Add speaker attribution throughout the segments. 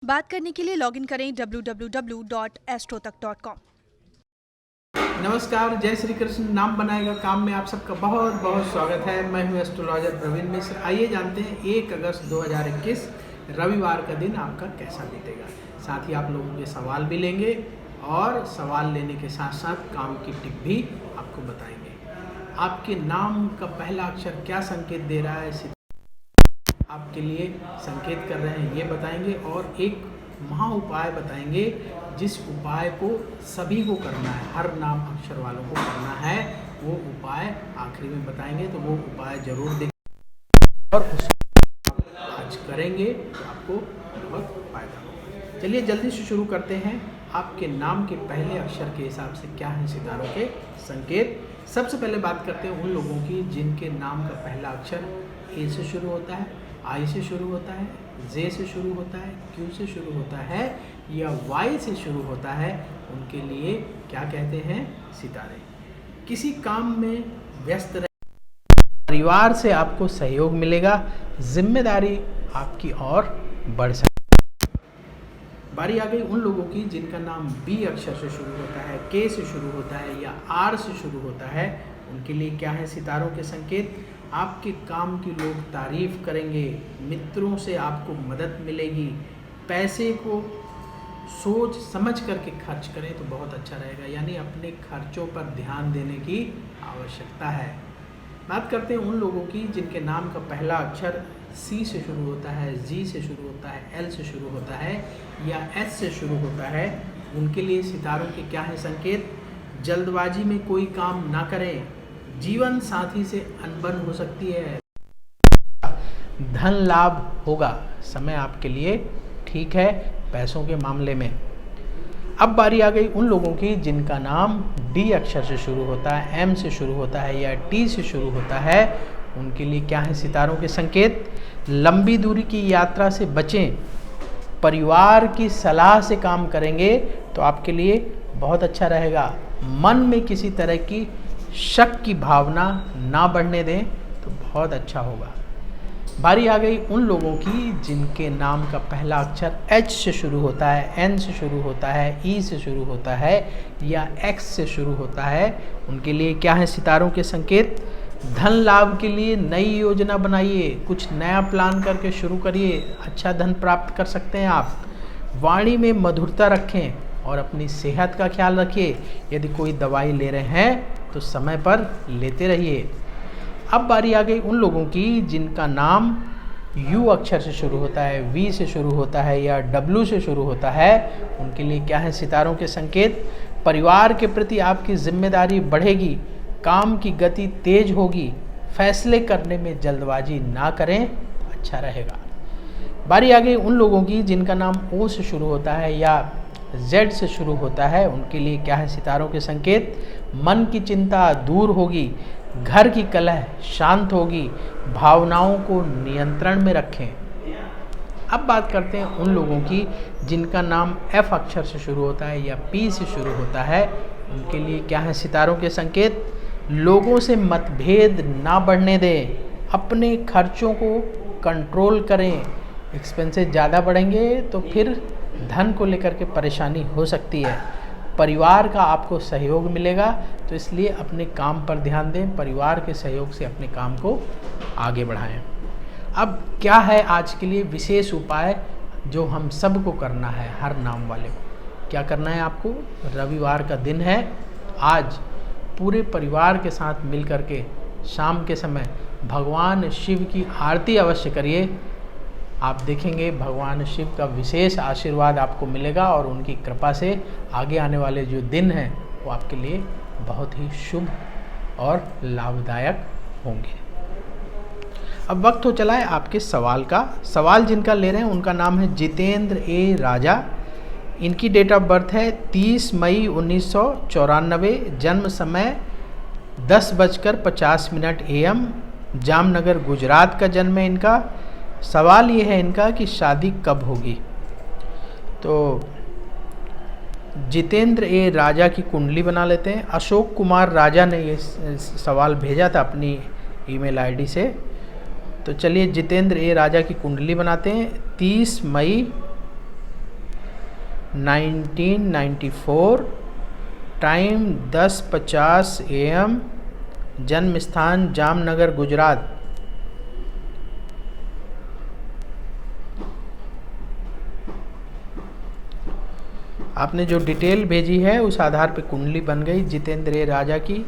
Speaker 1: बात करने के लिए लॉगिन करें www.astrotak.com।
Speaker 2: नमस्कार, जय श्री कृष्ण। नाम बनाएगा काम में आप सबका बहुत बहुत स्वागत है। मैं हूं एस्ट्रोलॉजर प्रवीण मिश्र। आइए जानते हैं 1 अगस्त 2021 रविवार का दिन आपका कैसा बीतेगा। साथ ही आप लोगों के सवाल भी लेंगे और सवाल लेने के साथ साथ काम की टिप भी आपको बताएंगे। आपके नाम का पहला अक्षर क्या संकेत दे रहा है, आपके लिए संकेत कर रहे हैं, ये बताएंगे और एक महा उपाय बताएंगे जिस उपाय को सभी को करना है, हर नाम अक्षर वालों को करना है। वो उपाय आखिरी में बताएंगे, तो वो उपाय जरूर देखें और उसको आज करेंगे तो आपको बहुत फायदा होगा। चलिए जल्दी से शुरू करते हैं। आपके नाम के पहले अक्षर के हिसाब से क्या है सितारों के संकेत। सबसे पहले बात करते हैं उन लोगों की जिनके नाम का पहला अक्षर ए से शुरू होता है, आई से शुरू होता है, जे से शुरू होता है, क्यू से शुरू होता है या वाई से शुरू होता है। उनके लिए क्या कहते हैं सितारे। किसी काम में व्यस्त रहे, परिवार से आपको सहयोग मिलेगा, जिम्मेदारी आपकी और बढ़ सकती है। बारी आ गई उन लोगों की जिनका नाम बी अक्षर से शुरू होता है, के से शुरू होता है या आर से शुरू होता है। उनके लिए क्या है सितारों के संकेत। आपके काम की लोग तारीफ करेंगे, मित्रों से आपको मदद मिलेगी, पैसे को सोच समझ करके खर्च करें तो बहुत अच्छा रहेगा, यानी अपने खर्चों पर ध्यान देने की आवश्यकता है। बात करते हैं उन लोगों की जिनके नाम का पहला अक्षर सी से शुरू होता है, जी से शुरू होता है, एल से शुरू होता है या एस से शुरू होता है। उनके लिए सितारों के क्या है संकेत। जल्दबाजी में कोई काम ना करें, जीवन साथी से अनबन हो सकती है, धन लाभ होगा, समय आपके लिए ठीक है पैसों के मामले में। अब बारी आ गई उन लोगों की जिनका नाम डी अक्षर से शुरू होता है, एम से शुरू होता है या टी से शुरू होता है। उनके लिए क्या है सितारों के संकेत। लंबी दूरी की यात्रा से बचें, परिवार की सलाह से काम करेंगे तो आपके लिए बहुत अच्छा रहेगा। मन में किसी तरह की शक की भावना ना बढ़ने दें तो बहुत अच्छा होगा। बारी आ गई उन लोगों की जिनके नाम का पहला अक्षर एच से शुरू होता है, एन से शुरू होता है, ई से शुरू होता है या एक्स से शुरू होता है। उनके लिए क्या है सितारों के संकेत। धन लाभ के लिए नई योजना बनाइए, कुछ नया प्लान करके शुरू करिए, अच्छा धन प्राप्त कर सकते हैं आप। वाणी में मधुरता रखें और अपनी सेहत का ख्याल रखिए। यदि कोई दवाई ले रहे हैं तो समय पर लेते रहिए। अब बारी आ गई उन लोगों की जिनका नाम यू अक्षर से शुरू होता है, वी से शुरू होता है या डब्ल्यू से शुरू होता है। उनके लिए क्या है सितारों के संकेत। परिवार के प्रति आपकी जिम्मेदारी बढ़ेगी, काम की गति तेज होगी, फैसले करने में जल्दबाजी ना करें, अच्छा रहेगा। बारी आ गई उन लोगों की जिनका नाम ओ से शुरू होता है या जेड से शुरू होता है। उनके लिए क्या है सितारों के संकेत। मन की चिंता दूर होगी, घर की कलह शांत होगी, भावनाओं को नियंत्रण में रखें। अब बात करते हैं उन लोगों की जिनका नाम एफ अक्षर से शुरू होता है या पी से शुरू होता है। उनके लिए क्या है सितारों के संकेत। लोगों से मतभेद ना बढ़ने दें, अपने खर्चों को कंट्रोल करें। एक्सपेंसेस ज़्यादा बढ़ेंगे तो फिर धन को लेकर के परेशानी हो सकती है। परिवार का आपको सहयोग मिलेगा तो इसलिए अपने काम पर ध्यान दें, परिवार के सहयोग से अपने काम को आगे बढ़ाएं। अब क्या है आज के लिए विशेष उपाय जो हम सबको करना है, हर नाम वाले को क्या करना है आपको। रविवार का दिन है, आज पूरे परिवार के साथ मिल कर के शाम के समय भगवान शिव की आरती अवश्य करिए। आप देखेंगे भगवान शिव का विशेष आशीर्वाद आपको मिलेगा और उनकी कृपा से आगे आने वाले जो दिन हैं वो आपके लिए बहुत ही शुभ और लाभदायक होंगे। अब वक्त हो चला है आपके सवाल का। सवाल जिनका ले रहे हैं उनका नाम है जितेंद्र ए राजा। इनकी डेट ऑफ बर्थ है 30 मई 1994। जन्म समय 10:50 AM, जामनगर गुजरात का जन्म है इनका। सवाल ये है इनका कि शादी कब होगी। तो जितेंद्र ए राजा की कुंडली बना लेते हैं। अशोक कुमार राजा ने ये सवाल भेजा था अपनी ईमेल आईडी से। तो चलिए जितेंद्र ए राजा की कुंडली बनाते हैं। 30 मई 1994, टाइम 10:50 AM, जन्म स्थान जामनगर गुजरात। आपने जो डिटेल भेजी है उस आधार पे कुंडली बन गई जितेंद्र ए राजा की।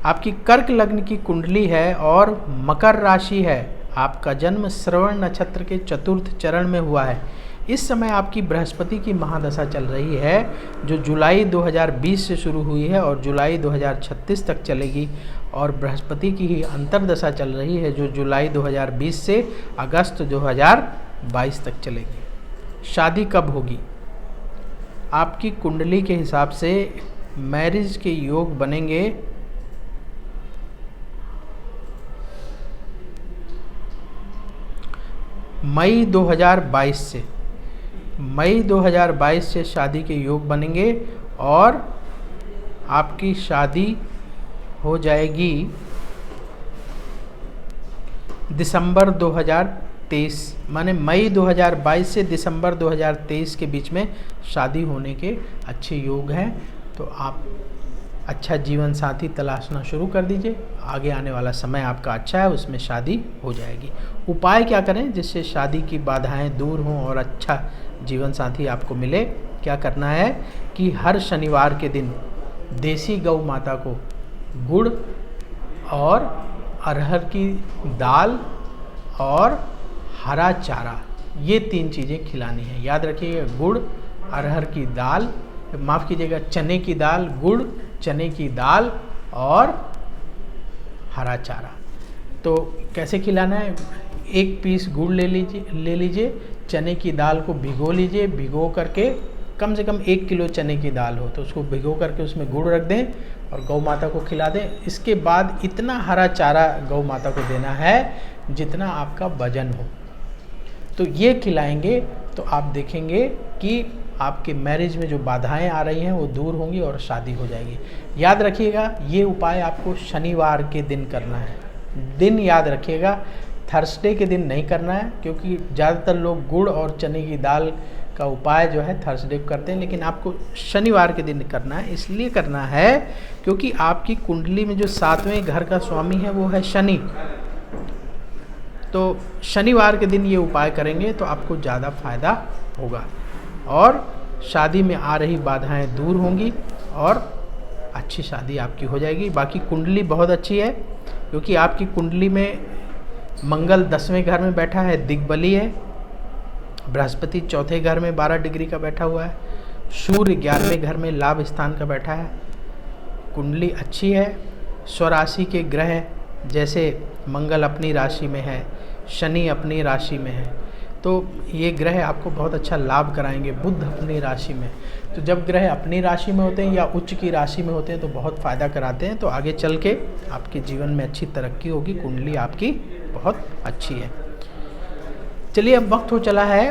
Speaker 2: आपकी कर्क लग्न की कुंडली है और मकर राशि है। आपका जन्म श्रवण नक्षत्र के चतुर्थ चरण में हुआ है। इस समय आपकी बृहस्पति की महादशा चल रही है जो जुलाई 2020 से शुरू हुई है और जुलाई 2036 तक चलेगी, और बृहस्पति की ही अंतर्दशा चल रही है जो जुलाई 2020 से अगस्त 2022 तक चलेगी। शादी कब होगी? आपकी कुंडली के हिसाब से मैरिज के योग बनेंगे मई 2022 से। मई 2022 से शादी के योग बनेंगे और आपकी शादी हो जाएगी दिसंबर 2023, माने मई 2022 से दिसंबर 2023 के बीच में शादी होने के अच्छे योग हैं। तो आप अच्छा जीवन साथी तलाशना शुरू कर दीजिए। आगे आने वाला समय आपका अच्छा है, उसमें शादी हो जाएगी। उपाय क्या करें जिससे शादी की बाधाएं दूर हों और अच्छा जीवन साथी आपको मिले? क्या करना है कि हर शनिवार के दिन देसी गौ माता को गुड़ और अरहर की दाल और हरा चारा, ये 3 चीज़ें खिलानी है। याद रखिएगा, गुड़, अरहर की दाल, माफ़ कीजिएगा, चने की दाल, गुड़, चने की दाल और हरा चारा। तो कैसे खिलाना है? 1 पीस गुड़ ले लीजिए, चने की दाल को भिगो लीजिए, भिगो करके कम से कम 1 किलो चने की दाल हो तो उसको भिगो करके उसमें गुड़ रख दें और गौ माता को खिला दें। इसके बाद इतना हरा चारा गौ माता को देना है जितना आपका वजन हो। तो ये खिलाएंगे तो आप देखेंगे कि आपके मैरिज में जो बाधाएं आ रही हैं वो दूर होंगी और शादी हो जाएगी। याद रखिएगा, ये उपाय आपको शनिवार के दिन करना है। दिन याद रखिएगा, थर्सडे के दिन नहीं करना है, क्योंकि ज़्यादातर लोग गुड़ और चने की दाल का उपाय जो है थर्सडे को करते हैं, लेकिन आपको शनिवार के दिन करना है। इसलिए करना है क्योंकि आपकी कुंडली में जो 7वें घर का स्वामी है वो है शनि। तो शनिवार के दिन ये उपाय करेंगे तो आपको ज़्यादा फायदा होगा और शादी में आ रही बाधाएं दूर होंगी और अच्छी शादी आपकी हो जाएगी। बाकी कुंडली बहुत अच्छी है क्योंकि आपकी कुंडली में मंगल 10वें घर में बैठा है, दिग्बली है। बृहस्पति 4थे घर में 12 डिग्री का बैठा हुआ है। सूर्य 11वें घर में लाभ स्थान का बैठा है। कुंडली अच्छी है। स्वराशि के ग्रह जैसे मंगल अपनी राशि में है, शनि अपनी राशि में है, तो ये ग्रह आपको बहुत अच्छा लाभ कराएंगे। बुध अपनी राशि में, तो जब ग्रह अपनी राशि में होते हैं या उच्च की राशि में होते हैं तो बहुत फ़ायदा कराते हैं। तो आगे चल के आपके जीवन में अच्छी तरक्की होगी। कुंडली आपकी बहुत अच्छी है। चलिए, अब वक्त हो चला है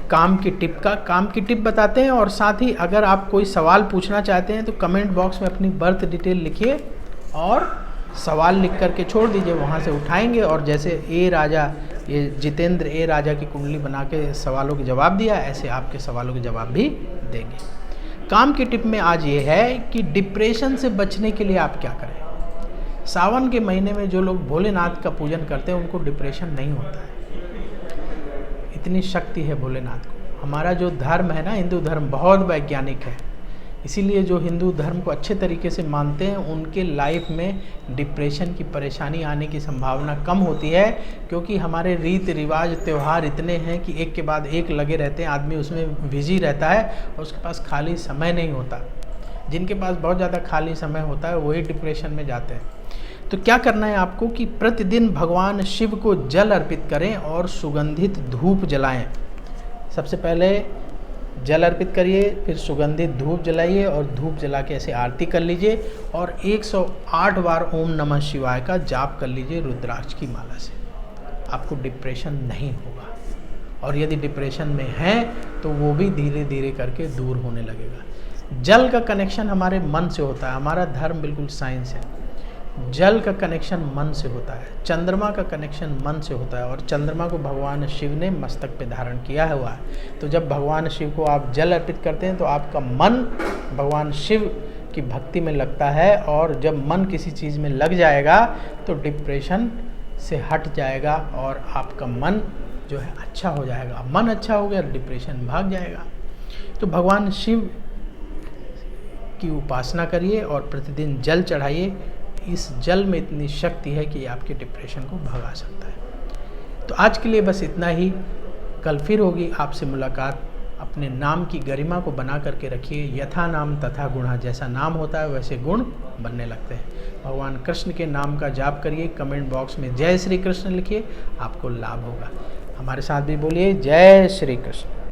Speaker 2: काम की टिप का। काम की टिप बताते हैं और साथ ही अगर आप कोई सवाल पूछना चाहते हैं तो कमेंट बॉक्स में अपनी बर्थ डिटेल लिखिए और सवाल लिख करके छोड़ दीजिए, वहाँ से उठाएंगे। और जैसे ए राजा, ये जितेंद्र ए राजा की कुंडली बना के सवालों के जवाब दिया, ऐसे आपके सवालों के जवाब भी देंगे। काम की टिप में आज ये है कि डिप्रेशन से बचने के लिए आप क्या करें। सावन के महीने में जो लोग भोलेनाथ का पूजन करते हैं उनको डिप्रेशन नहीं होता है। इतनी शक्ति है भोलेनाथ को। हमारा जो धर्म है ना, हिंदू धर्म, बहुत वैज्ञानिक है। इसीलिए जो हिंदू धर्म को अच्छे तरीके से मानते हैं उनके लाइफ में डिप्रेशन की परेशानी आने की संभावना कम होती है, क्योंकि हमारे रीति रिवाज त्यौहार इतने हैं कि एक के बाद एक लगे रहते हैं। आदमी उसमें बिजी रहता है और उसके पास खाली समय नहीं होता। जिनके पास बहुत ज़्यादा खाली समय होता है वही डिप्रेशन में जाते हैं। तो क्या करना है आपको कि प्रतिदिन भगवान शिव को जल अर्पित करें और सुगंधित धूप जलाएं। सबसे पहले जल अर्पित करिए, फिर सुगंधित धूप जलाइए और धूप जला के ऐसे आरती कर लीजिए और 108 बार ओम नमः शिवाय का जाप कर लीजिए रुद्राक्ष की माला से। आपको डिप्रेशन नहीं होगा और यदि डिप्रेशन में हैं तो वो भी धीरे धीरे करके दूर होने लगेगा। जल का कनेक्शन हमारे मन से होता है। हमारा धर्म बिल्कुल साइंस है। जल का कनेक्शन मन से होता है, चंद्रमा का कनेक्शन मन से होता है, और चंद्रमा को भगवान शिव ने मस्तक पे धारण किया हुआ है। तो जब भगवान शिव को आप जल अर्पित करते हैं तो आपका मन भगवान शिव की भक्ति में लगता है, और जब मन किसी चीज़ में लग जाएगा तो डिप्रेशन से हट जाएगा और आपका मन जो है अच्छा हो जाएगा। मन अच्छा हो गया, डिप्रेशन भाग जाएगा। तो भगवान शिव की उपासना करिए और प्रतिदिन जल चढ़ाइए। इस जल में इतनी शक्ति है कि आपके डिप्रेशन को भगा सकता है। तो आज के लिए बस इतना ही। कल फिर होगी आपसे मुलाकात। अपने नाम की गरिमा को बना करके रखिए। यथा नाम तथा गुणा, जैसा नाम होता है वैसे गुण बनने लगते हैं। भगवान कृष्ण के नाम का जाप करिए। कमेंट बॉक्स में जय श्री कृष्ण लिखिए, आपको लाभ होगा। हमारे साथ भी बोलिए जय श्री कृष्ण।